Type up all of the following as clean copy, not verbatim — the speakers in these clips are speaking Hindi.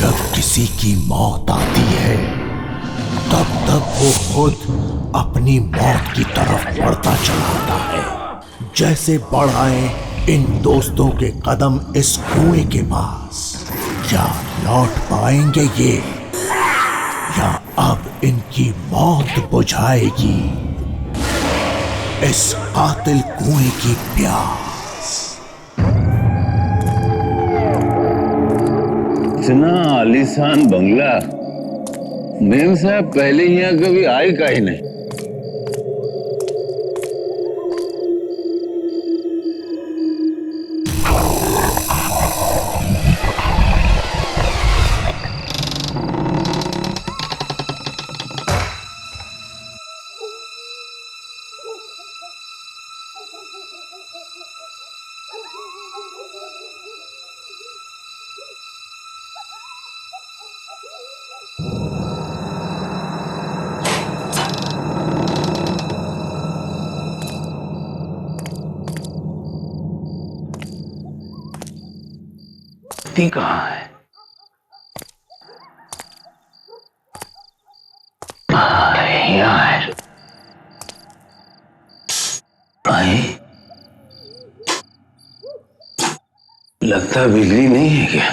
जब किसी की मौत आती है तब तब वो खुद अपनी मौत की तरफ बढ़ता चला आता है। जैसे बढ़ आए इन दोस्तों के कदम इस कुएं के पास। क्या लौट पाएंगे ये, या अब इनकी मौत बुझाएगी इस कातिल कुएं की प्यास। इतना आलीशान बंगला मेम साहब पहले यहाँ कभी आए का ही नहीं। कहाँ है? यहाँ है। लगता बिजली नहीं है क्या?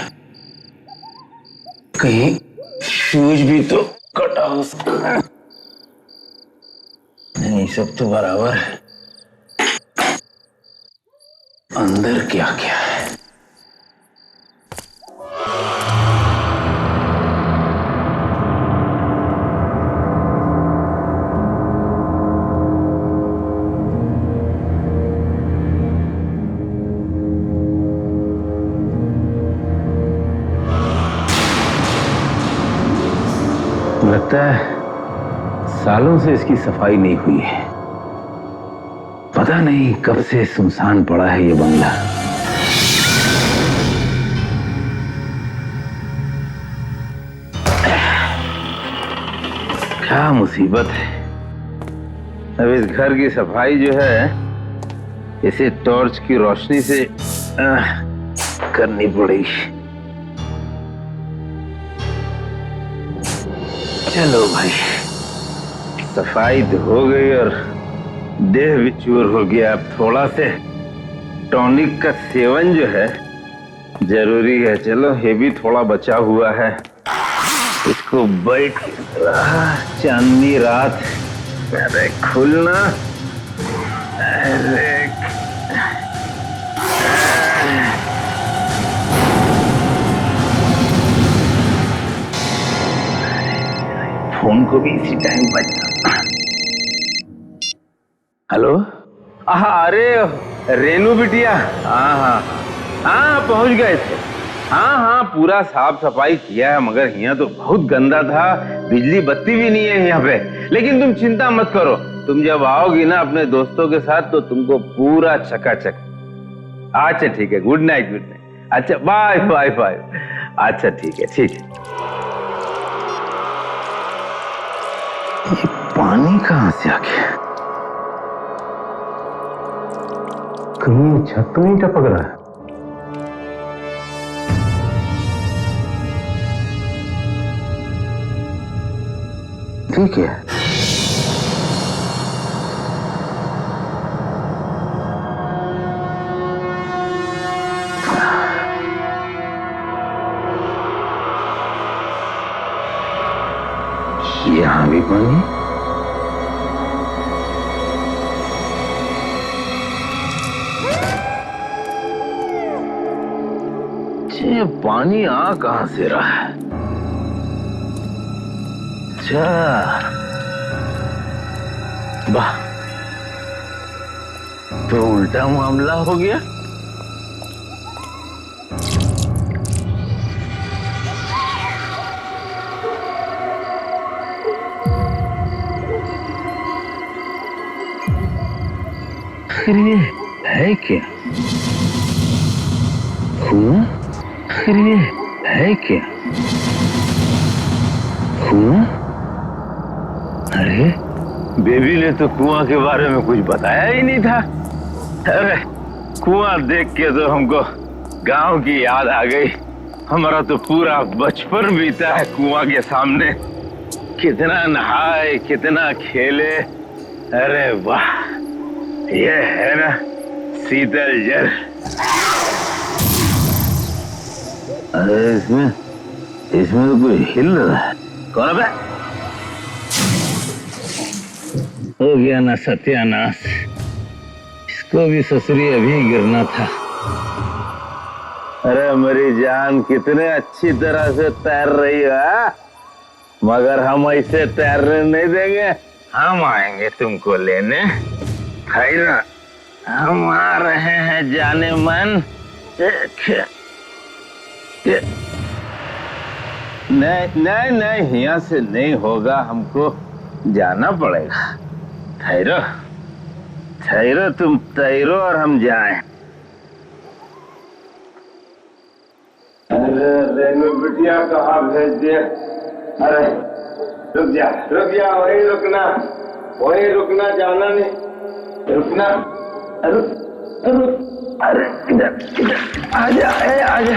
कहीं फ्यूज भी तो कटा हो सकता है। नहीं, सब तो बराबर है। अंदर क्या क्या है? लगता है सालों से इसकी सफाई नहीं हुई है। पता नहीं कब से सुनसान पड़ा है ये बंगला। क्या मुसीबत है। अब इस घर की सफाई जो है इसे टॉर्च की रोशनी से करनी पड़ेगी। चलो भाई, सफाई तो हो गई और देह भी चूर हो गया। अब थोड़ा से टॉनिक का सेवन जो है जरूरी है। चलो, ये भी थोड़ा बचा हुआ है, इसको बैठ चांदनी रात। अरे खुलना, अरे फोन को भी इसी टाइम बजना। हेलो, अरे रेनू बिटिया, हाँ पहुंच गए थे। हाँ पूरा साफ सफाई किया है, मगर यहाँ तो बहुत गंदा था। बिजली बत्ती भी नहीं है यहाँ पे। लेकिन तुम चिंता मत करो, तुम जब आओगी ना अपने दोस्तों के साथ तो तुमको पूरा चकाचक। अच्छा ठीक है, गुड नाइट गुड नाइट। अच्छा बाय बाय बाय। अच्छा ठीक है ठीक है। ये पानी कहां से आ गया? कहीं छत तो नहीं टपक रहा है? ठीक है, यहाँ भी पानी। ये पानी आ कहां से रहा है? अच्छा, वाह, तो उल्टा मामला हो गया। आखिर ये है क्या? कुआं? आखिर ये है क्या? कुआं? अरे बेबी ने तो कुआं के बारे में कुछ बताया ही नहीं था। अरे कुआं देख के तो हमको गांव की याद आ गई। हमारा तो पूरा बचपन बीता है कुआं के सामने। कितना नहाए, कितना खेले। अरे वाह, ये है ना शीतल जल। अरे इसमें तो कोई हिल रहा है। कौन है? हो गया ना सत्यानाश। इसको भी ससुरी अभी गिरना था। अरे मेरी जान कितने अच्छी तरह से तैर रही है, मगर हम ऐसे तैरने नहीं देंगे। हम आएंगे तुमको लेने। खैर, हम आ रहे हैं जाने मन। नहीं, यहाँ से नहीं होगा, हमको जाना पड़ेगा। ठहरो ठहरो, तुम तैरो और हम जाएं। अरे रेनू बिटिया कहाँ भेज दिया? अरे रुक जा, वही रुकना, जाना नहीं, रुकना। अरे इधर आजा, आजा।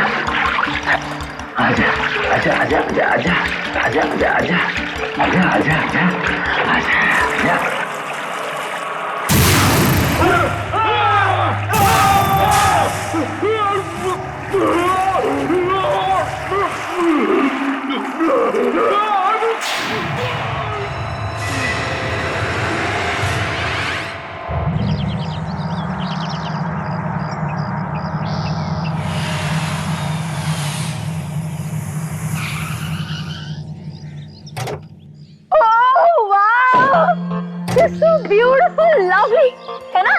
It's so beautiful, lovely, है ना?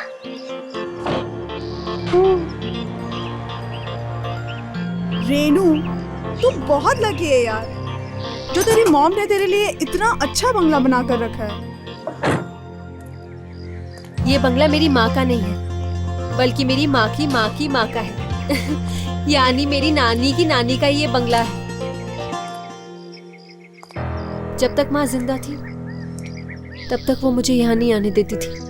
रेनू, तू बहुत लकी है यार, जो तेरी मॉम ने तेरे लिए इतना अच्छा बंगला बना कर रखा है। ये बंगला मेरी माँ का नहीं है, बल्कि मेरी माँ की माँ की माँ का है। यानी मेरी नानी की नानी का ये बंगला है। जब तक माँ जिंदा थी, तब तक वो मुझे यहाँ नहीं आने देती थी।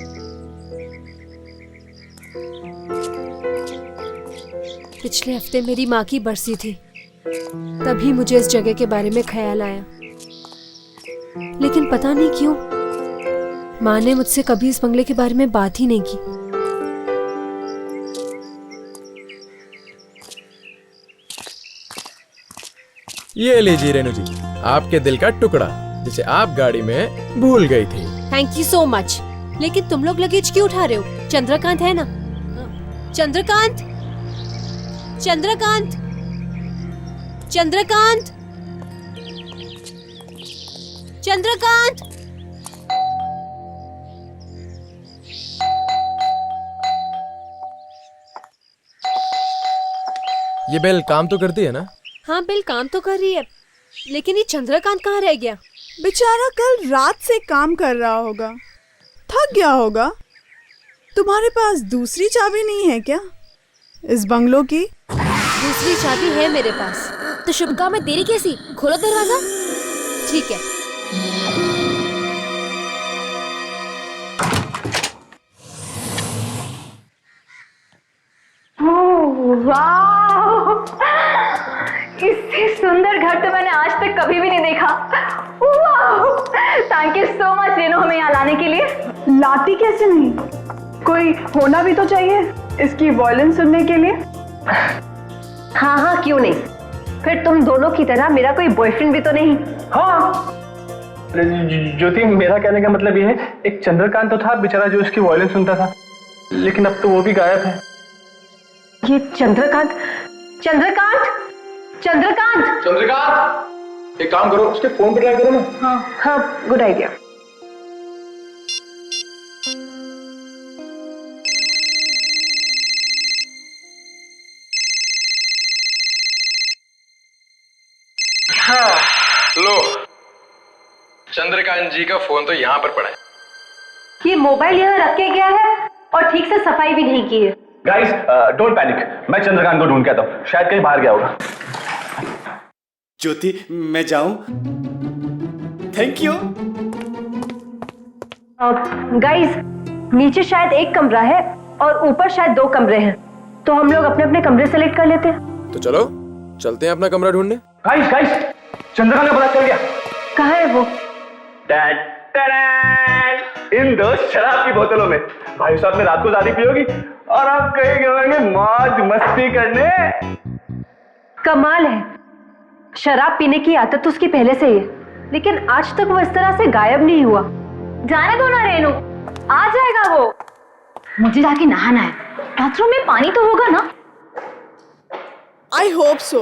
पिछले हफ्ते मेरी माँ की बरसी थी, तभी मुझे इस जगह के बारे में ख्याल आया। लेकिन पता नहीं क्यों माँ ने मुझसे कभी इस बंगले के बारे में बात ही नहीं की। ये लीजिए रेनू जी, आपके दिल का टुकड़ा, जिसे आप गाड़ी में भूल गई थी। Thank you so much. लेकिन तुम लोग लगेज क्यों उठा रहे हो? चंद्रकांत है ना? चंद्रकांत, चंद्रकांत, चंद्रकांत, चंद्रकांत। ये बेल काम तो करती है ना? हाँ, बेल काम तो कर रही है, लेकिन ये चंद्रकांत कहाँ रह गया? बेचारा कल रात से काम कर रहा होगा, थक गया होगा। तुम्हारे पास दूसरी चाबी नहीं है क्या इस बंगलों की? दूसरी चाबी है मेरे पास। तो शुभ काम में देरी कैसी? खोलो दरवाजा। ठीक है। वाह, इससे सुंदर घर तो मैंने आज तक कभी भी नहीं देखा। Thank you so much Renu, हमें यहाँ लाने के लिए। लाती कैसे नहीं, कोई होना भी तो चाहिए इसकी वॉयलिन सुनने के लिए। हाँ, क्यों नहीं। फिर तुम दोनों की तरह मेरा कोई बॉयफ्रेंड भी तो नहीं। हाँ ज्योति, मेरा कहने का मतलब ये है, एक चंद्रकांत तो था बेचारा जो उसकी वॉयलिन सुनता था, लेकिन अब तो वो भी गायब है। ये चंद्रकांत, चंद्रकांत, चंद्रकांत, चंद्रकांत, एक काम करो, उसके फोन पे ट्राई करो ना। हाँ, गुड आइडिया। हाँ, लो, चंद्रकांत जी का फोन तो यहाँ पर पड़ा है। ये मोबाइल यहाँ रख के गया है और ठीक से सफाई भी नहीं की है। गाइस, डोंट पैनिक, मैं चंद्रकांत को ढूंढ के आता हूँ, शायद कहीं बाहर गया होगा। ज्योति, मैं जाऊं? Thank you. गाइस, नीचे शायद एक कमरा है और ऊपर शायद 2 कमरे हैं, तो हम लोग अपने अपने कमरे सेलेक्ट कर लेते हैं। तो चलो चलते हैं अपना कमरा ढूंढने। गाइस गाइस, चंद्रकांत का पता चल गया। कहाँ है वो? इन 2 शराब की बोतलों में। भाई साहब ने रात को ज्यादा पियोगी और आप कहीं गए मौज मस्ती करने। कमाल है, शराब पीने की आदत तो उसकी पहले से ही है, लेकिन आज तक वो इस तरह से गायब नहीं हुआ। जाने दो ना रेनू, आ जाएगा वो। मुझे जाके नहाना है, बाथरूम में पानी तो होगा ना? I hope so.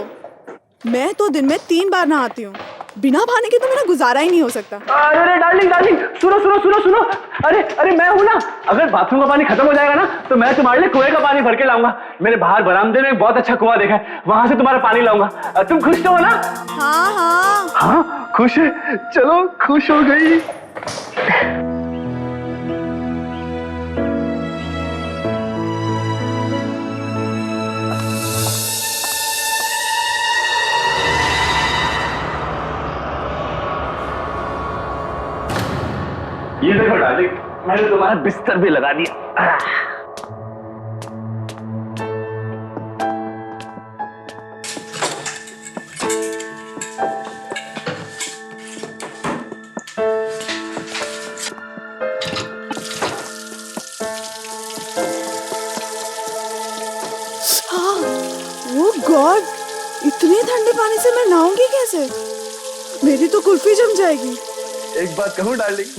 मैं तो दिन में 3 बार नहाती हूँ, बिना पानी के तो मेरा गुजारा ही नहीं हो सकता। अरे डार्लिंग डार्लिंग, सुनो सुनो सुनो सुनो। अरे अरे मैं हूं ना, अगर बाथरूम का पानी खत्म हो जाएगा ना तो मैं तुम्हारे लिए कुएं का पानी भर के लाऊंगा। मैंने बाहर बरामदे में बहुत अच्छा कुआं देखा है, वहां से तुम्हारा पानी लाऊंगा। तुम खुश तो हो ना? हाँ हाँ हाँ खुश है, चलो खुश हो गई। ये देखो डार्लिंग, मैंने तुम्हारा बिस्तर भी लगा दिया। वो गॉड, इतने ठंडे पानी से मैं नहाऊंगी कैसे? मेरी तो कुल्फी जम जाएगी। एक बात कहूं डार्लिंग,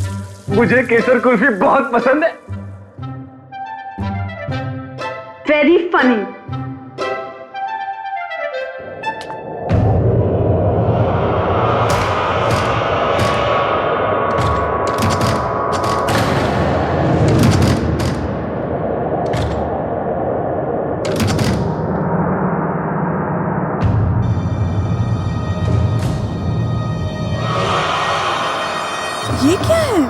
मुझे केसर कुल्फी बहुत पसंद है। Very funny. ये क्या है?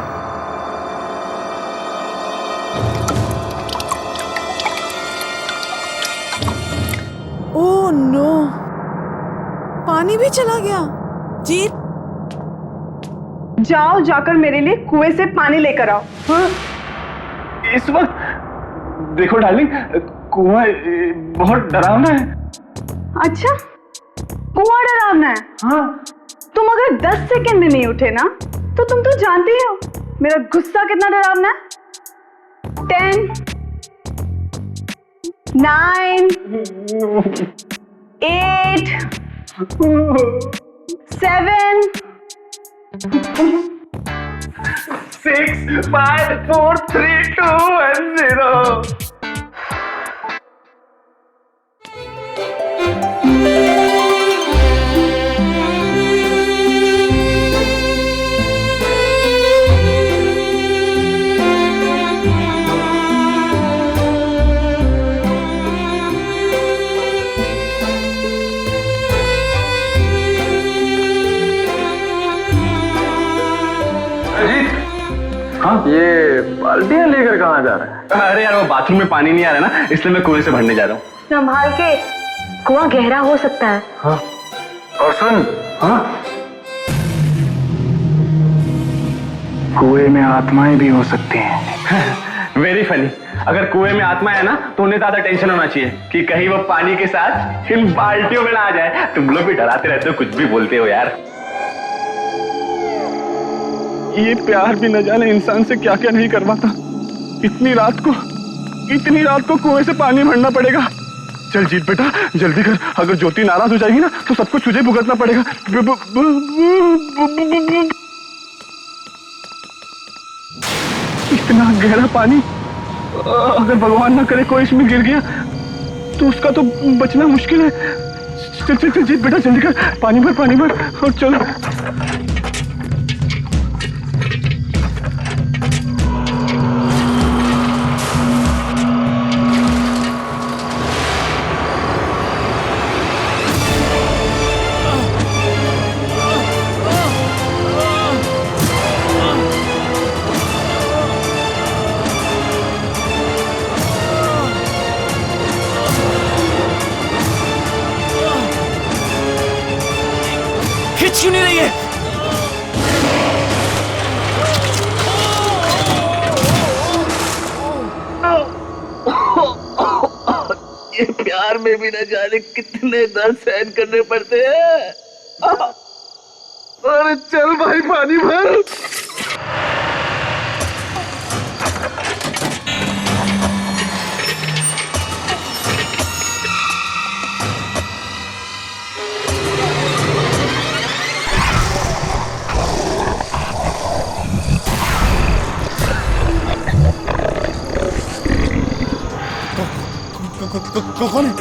ओह नो, पानी भी चला गया। जीत, जाओ जाकर मेरे लिए कुएं से पानी लेकर आओ। हाँ? इस वक्त देखो डार्लिंग, कुआं बहुत डरावना है। अच्छा, कुआं डरावना है? हाँ। तुम अगर 10 सेकंड में नहीं उठे ना तो तुम तो जानती हो मेरा गुस्सा कितना डरावना है। 10, 9, 8, 7, 6, 5, 4, 3, 2 and 0। हाँ, ये बाल्टियां लेकर कहाँ जा रहा है? अरे यार, वो बाथरूम में पानी नहीं आ रहा ना, इसलिए मैं कुएं से भरने जा रहा हूँ। संभाल के, कुआं गहरा हो सकता है। हाँ, और सुन, हाँ, कुएं में आत्माएं भी हो सकती हैं। Very funny. अगर कुएं में आत्मा है ना तो उन्हें ज्यादा टेंशन होना चाहिए कि कहीं वो पानी के साथ इन बाल्टियों में ना आ जाए। तुम लोग भी डराते रहते हो, कुछ भी बोलते हो यार। ये प्यार भी न जाने इंसान से क्या क्या नहीं करवाता। इतनी रात को कुएं से पानी भरना पड़ेगा। चल जीत बेटा, जल्दी कर, अगर ज्योति नाराज हो जाएगी ना तो सब कुछ तुझे भुगतना पड़ेगा। इतना गहरा पानी, अगर भगवान ना करे कोई इसमें गिर गया तो उसका तो बचना मुश्किल है। चल चल चल जीत बेटा, जल्दी कर, पानी भर और चल। खिंच क्यों नहीं रही है? ये प्यार में भी न जाने कितने दर्द सहन करने पड़ते हैं। अरे चल भाई पानी भर। कौन है?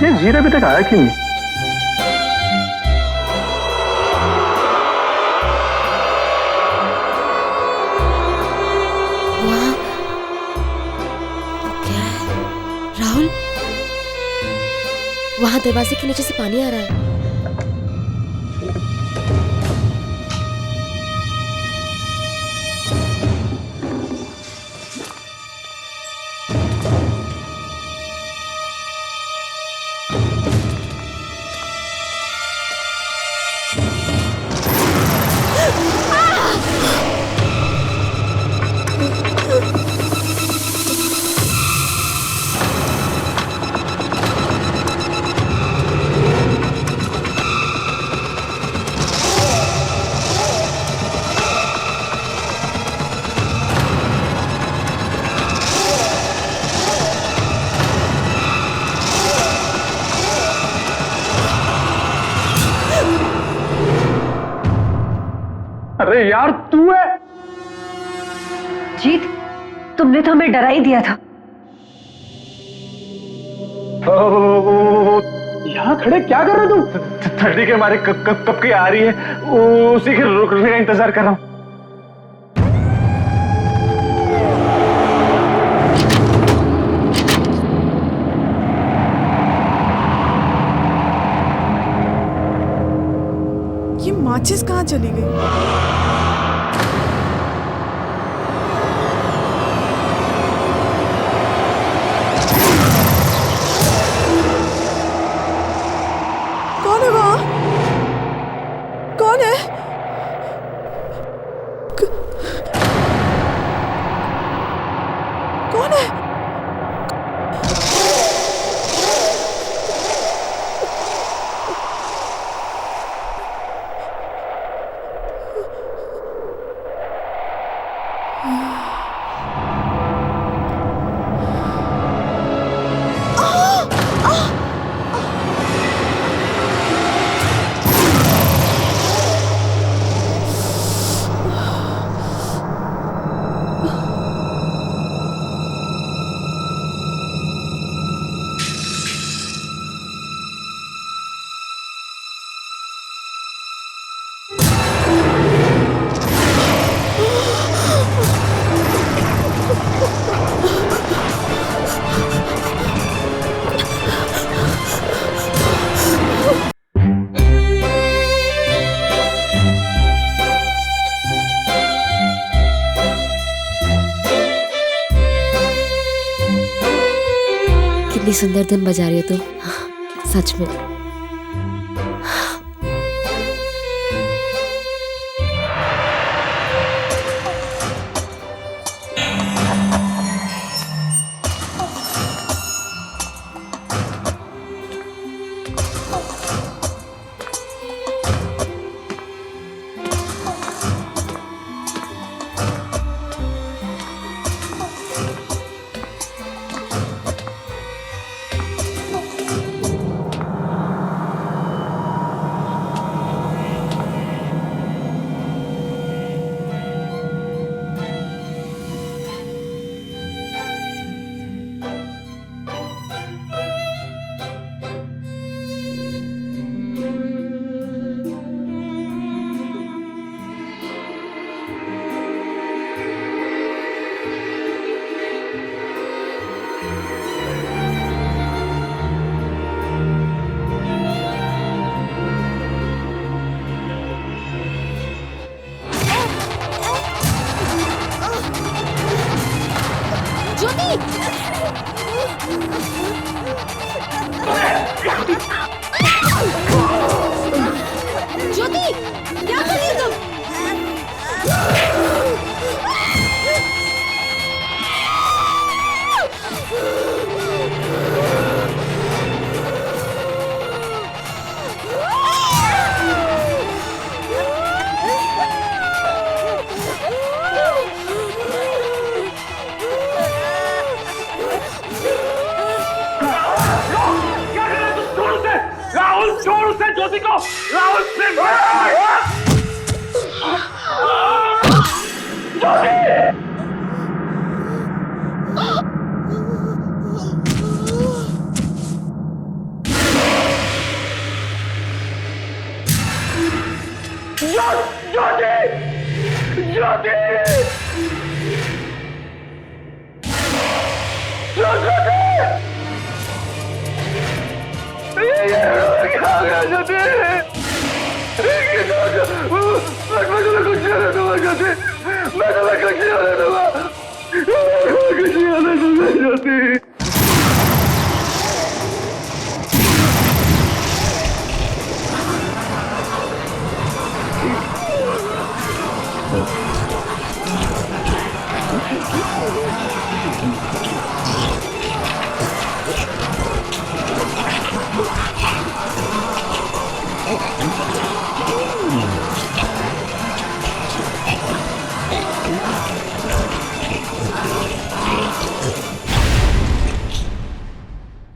ये जीरा अभी तक आया क्यों नहीं? राहुल, वहां दरवाजे के नीचे से पानी आ रहा है। अरे यार तू है? जीत, तुमने तो हमें डरा ही दिया था। यहाँ खड़े क्या कर रहे तुम? ठंडी के मारे कब की आ रही है, उसी के रुकने का इंतजार कर रहा हूँ। ये माचिस कहाँ चली गई? कौन है वहाँ? कौन है? कौन है? कितनी सुंदर धुन बजा रही हो तुम, सच में। ज्योति, क्या कर रही हो तुम? राहुल छोड़ उसे, ज्योति को। राहुल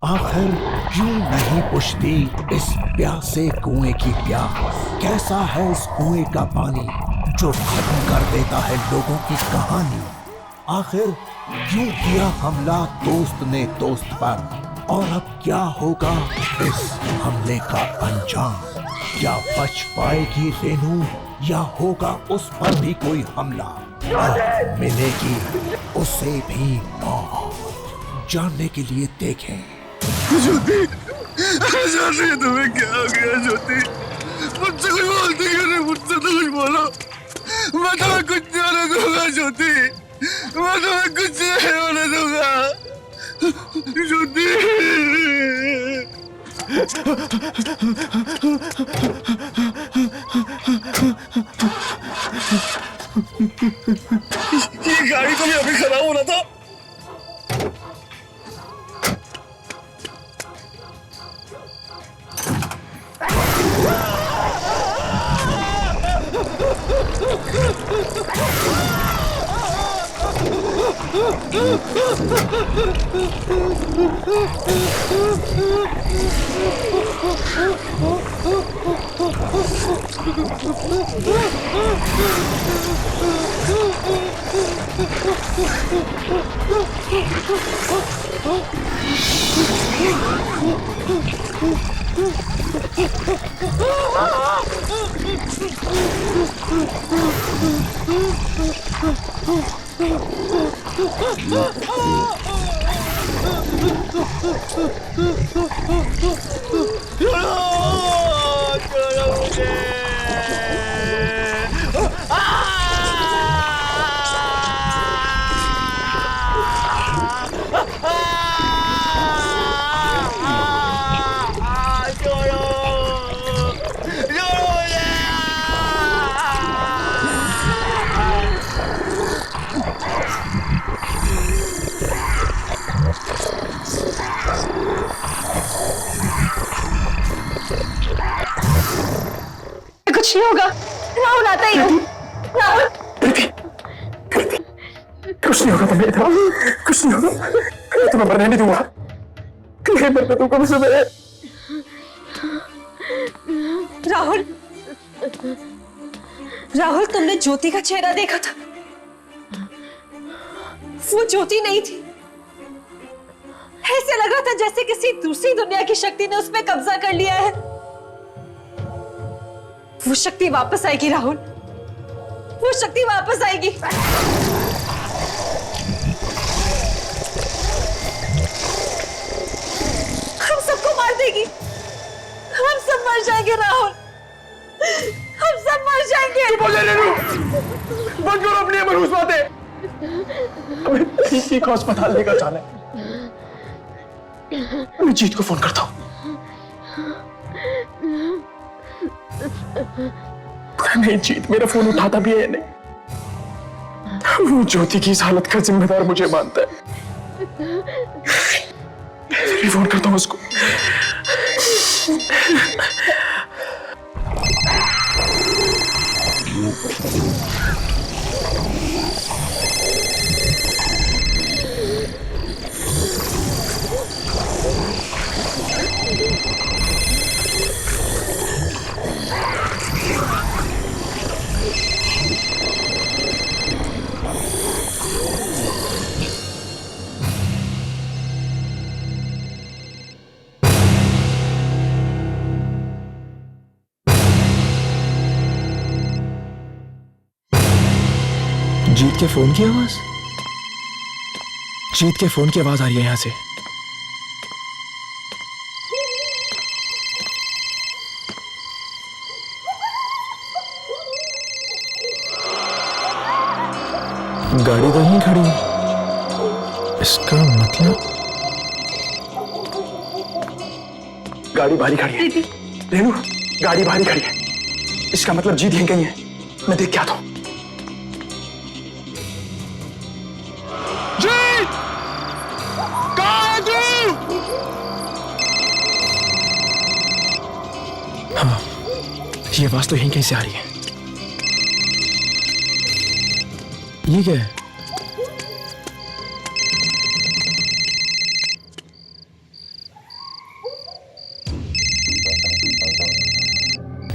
आखिर क्यों नहीं बुझती इस प्यासे कुएं की प्यास? कैसा है इस कुएं का पानी जो खत्म कर देता है लोगों की कहानी? आखिर क्यों किया हमला दोस्त ने दोस्त पर? और अब क्या होगा इस हमले का अंजाम? क्या बच पाएगी रेनू या होगा उस पर भी कोई हमला और मिलेगी उसे भी मौत? जानने के लिए देखें। ज्योति, ज्योति तुम्हें क्या हो गया? ज्योति मुझसे कुछ बोलती क्यों नहीं? मुझसे तो कुछ बोलो। मैं तुम्हें कुछ नहीं होने दूंगा ज्योति, मैं तुम्हें कुछ नहीं होने दूंगा ज्योति। ये गाड़ी तो भी अभी खराब होना था। कुछ नहीं होगा, राहुल आता ही है। राहुल कुछ नहीं होगा तुम्हें, कुछ नहीं होगा। तुम्हें मरने नहीं दूंगा, नहीं मरने दूंगा मुझे। मेरे राहुल, राहुल तुमने ज्योति का चेहरा देखा था? वो ज्योति नहीं थी। ऐसे लग रहा था जैसे किसी दूसरी दुनिया की शक्ति ने उस पर कब्जा कर लिया है। वो शक्ति वापस आएगी राहुल, वो शक्ति वापस आएगी। हम सबको मार देगी, हम सब मर जाएंगे राहुल, हम सब मर जाएंगे। बंद करो अपनी मनहूस बातें। हमें ठीक अस्पताल लेकर जाना है। मैं जीत को फोन करता हूँ। नहीं, जीत मेरा फोन उठाता भी है नहीं। ज्योति की इस हालत का जिम्मेदार मुझे मानता है। मैं फोन करता हूँ उसको। जीत के फोन की आवाज, जीत के फोन की आवाज आ रही है यहां से। गाड़ी तो यहीं खड़ी है, इसका मतलब गाड़ी बाहर खड़ी है। रेनू, गाड़ी बाहर खड़ी है, इसका मतलब जीत यहीं कहीं है। मैं देख के आता हूं। हाँ, ये आवाज तो यहीं कहीं से आ रही है। ये क्या है?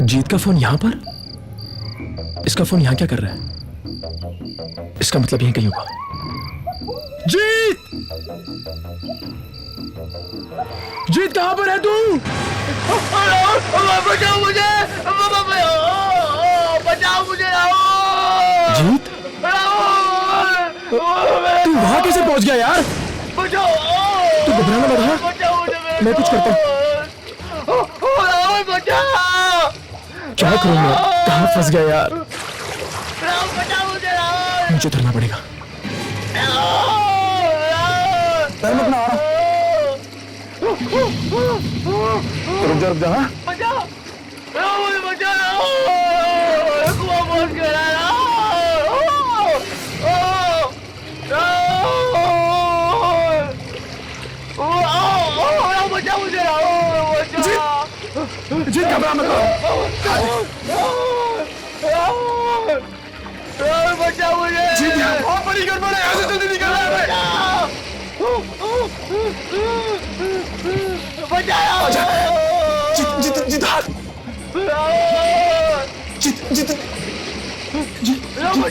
जीत का फोन यहां पर? इसका फोन यहां क्या कर रहा है? इसका मतलब यहीं कहीं होगा। जीत! जीत कहां पर है तू? बचाओ मुझे! बचाओ मुझे! जीत? तू वहां कैसे पहुंच गया यार? तू घबराना मत, हाँ? मैं कुछ करता हूं। क्या करूं मैं? कहां फंस गया यार? मुझे उतरना पड़ेगा। रुक जा, रुक जा। जीत घबरा मत। जीत बहुत बड़ी गड़बड़ है, यहाँ से जल्दी निकलना है। जीत जीत जीत हाथ। जीत जीत जीत राहुल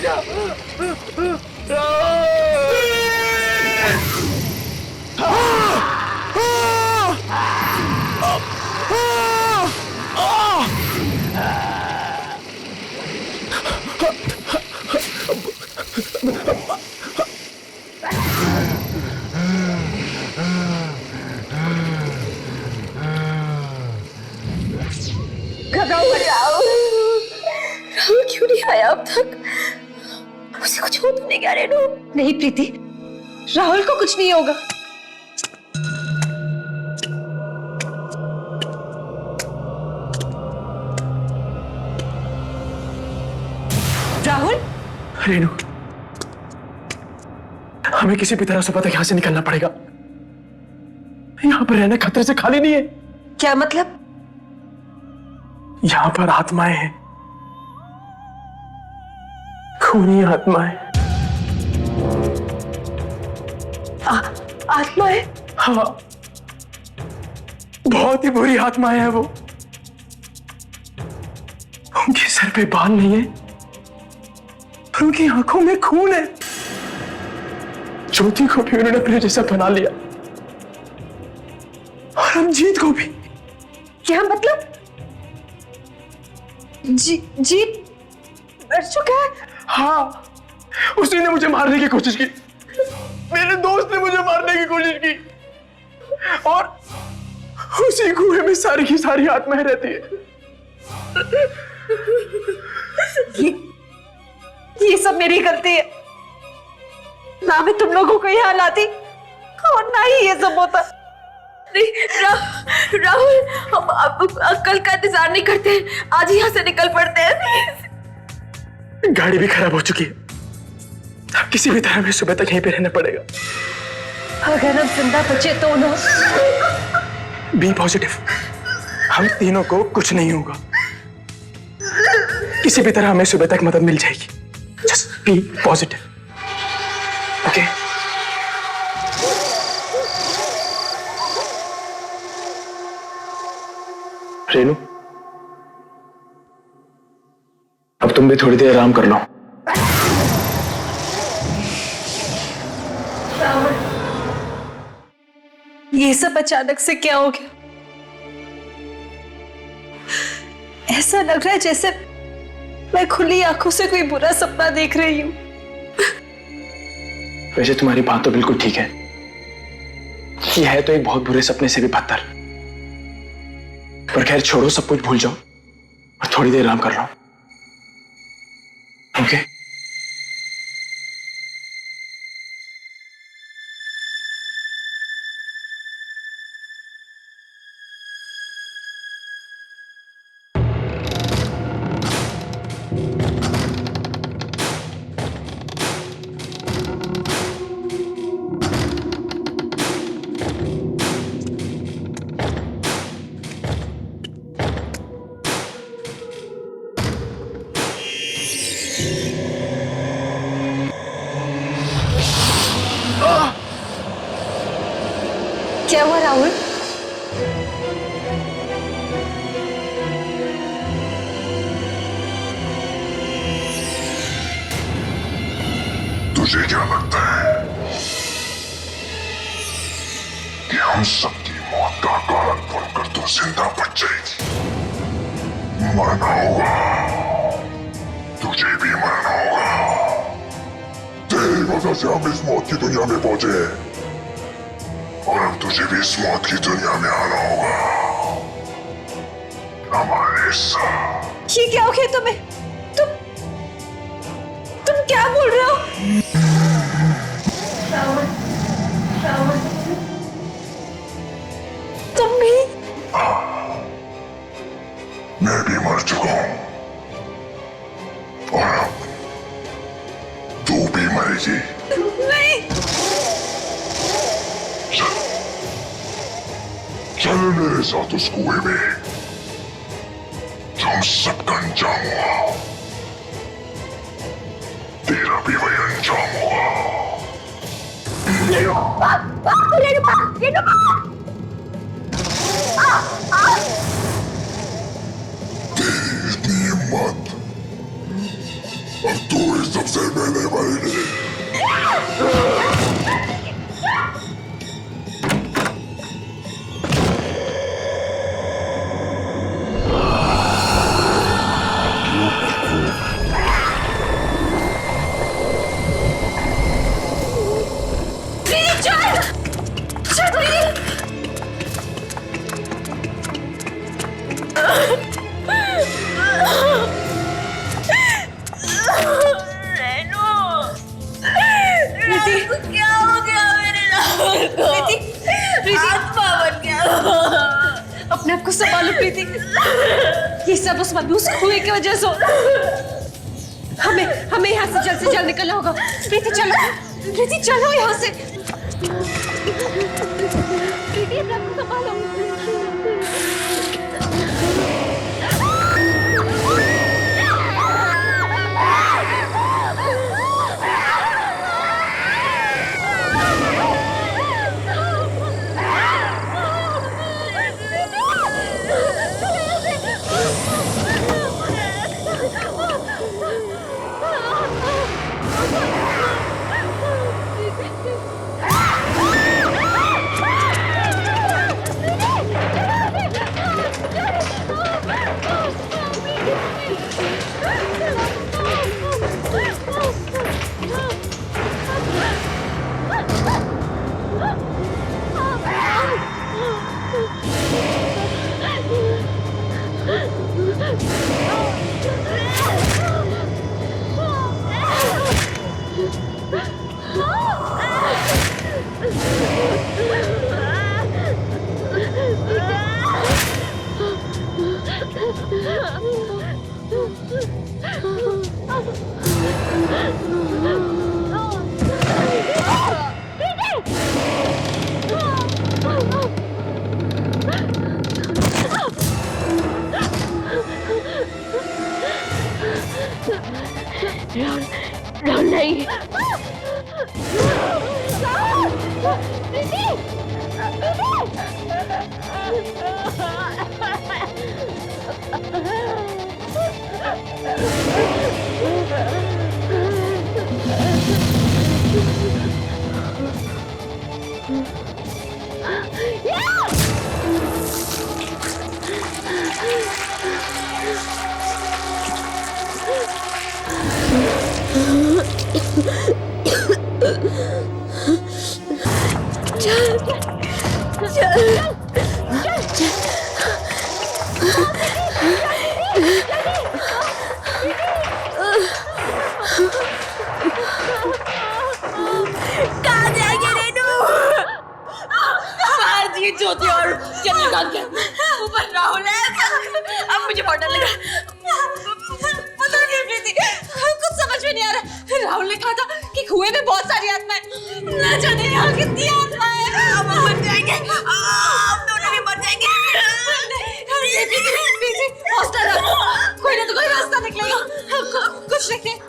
क्यों नहीं आया अब तक? उसे कुछ हो तो नहीं गया रेनू? नहीं प्रीति, राहुल को कुछ नहीं होगा। राहुल? रेनू, हमें किसी भी तरह से पता यहां से निकलना पड़ेगा। यहां पर रहना खतरे से खाली नहीं है। क्या मतलब? यहां पर आत्माएं हैं, खूनी आत्माएं। आत्माएं? हाँ, बहुत ही बुरी आत्माएं हैं वो। उनके सर पे बाल नहीं है, पर उनकी आंखों में खून है। ज्योति को भी उन्होंने अपने जैसा बना लिया, और हम जीत को भी। क्या मतलब? जीत मर चुका है? हाँ, उसी ने मुझे मारने की कोशिश की। मेरे दोस्त ने मुझे मारने की कोशिश की, और उसी कुएं में सारी की सारी आत्माएं रहती है। ये सब मेरी गलती है। ना मैं तुम लोगों को यहाँ लाती और ना ही ये सब होता। राहुल, अब कल का इंतजार नहीं करते, आज यहाँ से निकल पड़ते हैं। गाड़ी भी खराब हो चुकी है, अब किसी भी तरह हमें सुबह तक यहीं पे रहना पड़ेगा। अगर हम जिंदा बचे तो ना। बी पॉजिटिव, हम तीनों को कुछ नहीं होगा, किसी भी तरह हमें सुबह तक मदद मिल जाएगी। Just be positive, okay? Renu, अब तुम भी थोड़ी देर आराम कर लो। ये सब अचानक से क्या हो गया? ऐसा लग रहा है जैसे मैं खुली आंखों से कोई बुरा सपना देख रही हूँ। वैसे तुम्हारी बात तो बिल्कुल ठीक है, ये है तो एक बहुत बुरे सपने से भी बदतर। पर खैर छोड़ो, सब कुछ भूल जाओ और थोड़ी देर आराम कर लो, ओके? क्या हुआ राहुल? तुझे क्या लगता है कि हम सबकी मौत का कारण बनकर तो जिंदा बच जाएगी? मरना होगा, तुझे भी मरना होगा। तेरी वजह से हम इस मौत की दुनिया में पहुंचे और अब तुझे भी इस मौत की दुनिया में आना होगा हमारे साथ। ये क्या हो गया तुम्हें? तुम क्या बोल रहे हो? तुम भी? मैं भी मर चुका हूं और अब तू भी मरेगी। नहीं। चल मेरे साथ उस कुएं में, हम सबका अंजाम हुआ, तेरा भी वही अंजाम होगा। तेरी इतनी हिम्मत, अब तू इस सबसे पहले मरेगी। अपने आप को संभालो प्रीति, ये सब उस मधुस कुएं की वजह से। हमें यहाँ से जल्द निकलना होगा। प्रीति चलो यहाँ से। प्रीति अपने आप को संभालो। राहुल नहीं। कहाँ जाएंगे रेनू? बाहर दिए ज्योति और चंद्रकांत के ऊपर राहुल है। अब मुझे बहुत डर लग रहा है। पता नहीं प्रीति, कुछ समझ में नहीं आ रहा। राहुल ने कहा था कि कुएं में बहुत सारी आत्माएं, न जाने यहाँ कितनी आत्माएं। अब हम मर जाएंगे, हम दोनों भी मर जाएंगे। प्रीति, हौसला रखो, कोई ना तो कोई रास्ता निकलेगा। कुछ नहीं।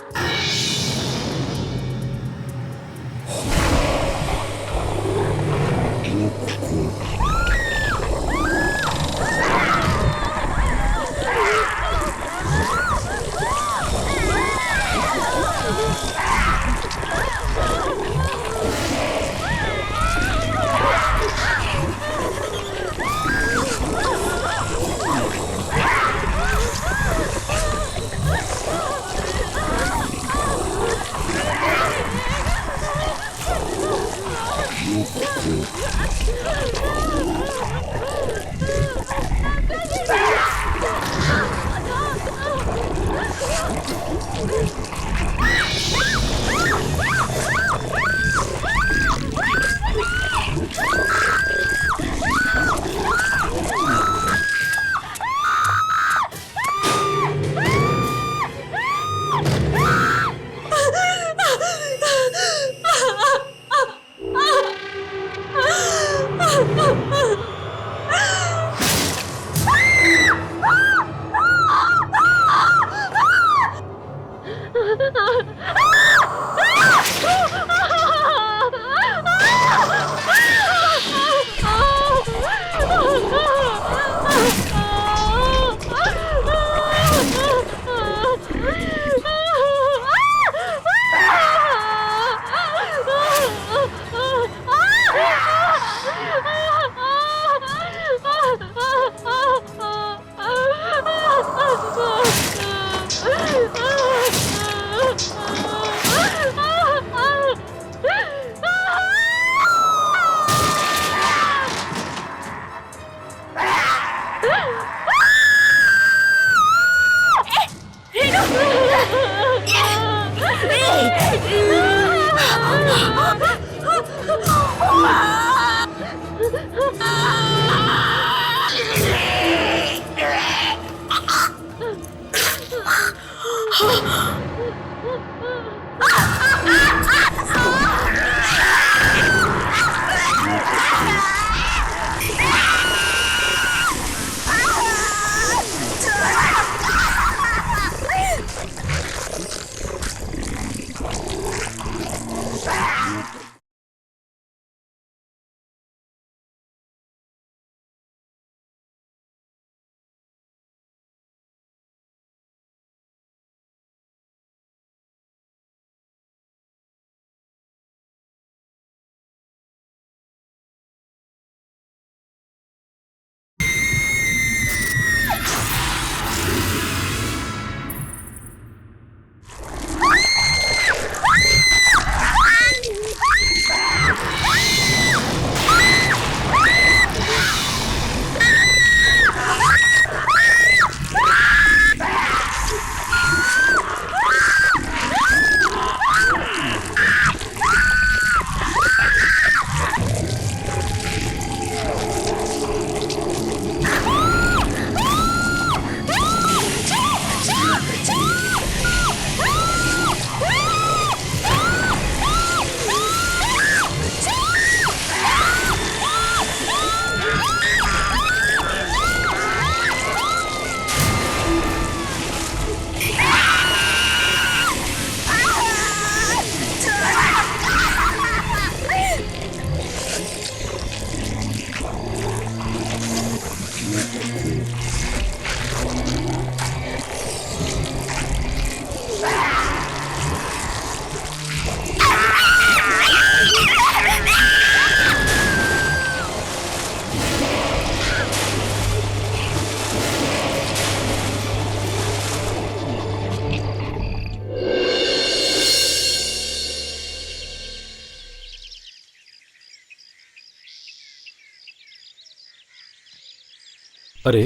अरे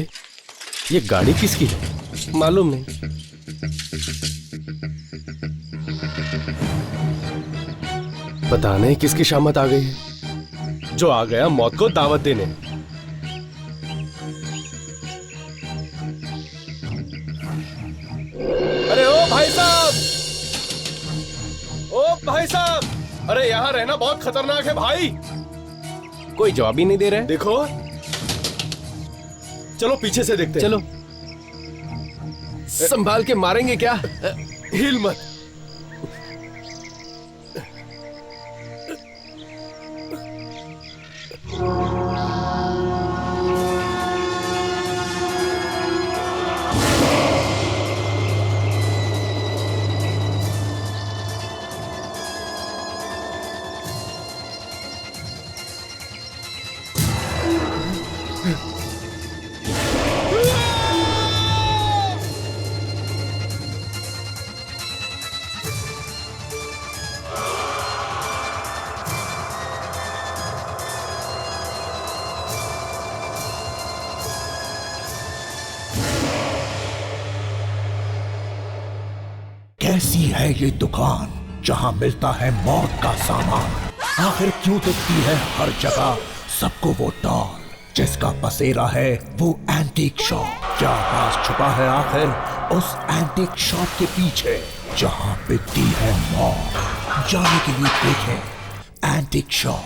ये गाड़ी किसकी है? मालूम नहीं। पता नहीं किसकी शामत आ गई है, जो आ गया मौत को दावत देने। अरे ओ भाई साहब, ओ भाई साहब, अरे यहाँ रहना बहुत खतरनाक है भाई। कोई जवाब ही नहीं दे रहे। देखो, चलो पीछे से देखते हैं। चलो, संभाल के मारेंगे क्या? हिल मत। कैसी है ये दुकान जहां मिलता है मौत का सामान? आखिर क्यों दिखती है हर जगह सबको वो डॉल जिसका बसेरा है वो एंटीक शॉप? क्या राज छुपा है आखिर उस एंटीक शॉप के पीछे जहां बिकती है मौत? जाने के लिए देखें एंटीक शॉप।